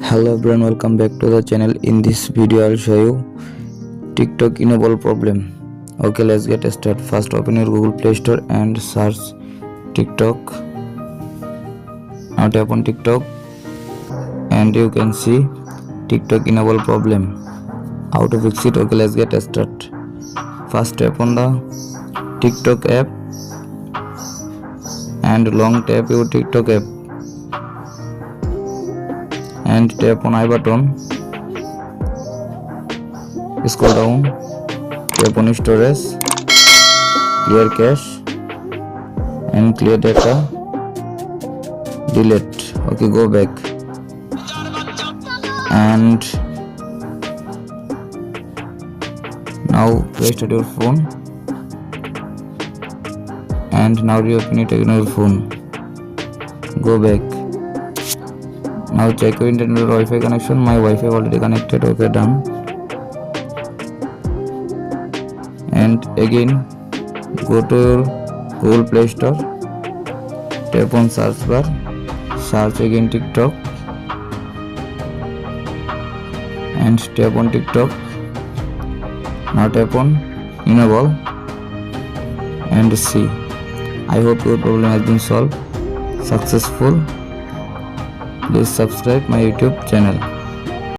Hello everyone, welcome back to the channel. In this video I'll show you TikTok enable problem. Okay, let's get started. First open your Google Play Store and search TikTok. Now tap on TikTok and you can see TikTok enable problem. How to fix it? Okay, let's get started. First tap on the TikTok app and long tap your TikTok app and tap on I button. Scroll down, tap on storage, clear cache and clear data, delete. Okay, go back and now restart your phone and now reopen it again on your phone. Go back. Now check your internet or Wi-Fi connection. My Wi-Fi already connected. Okay, done. And again go to your Google Play Store, tap on search bar, search again TikTok and tap on TikTok. Now tap on enable and see. I hope your problem has been solved successful. Please subscribe my YouTube channel.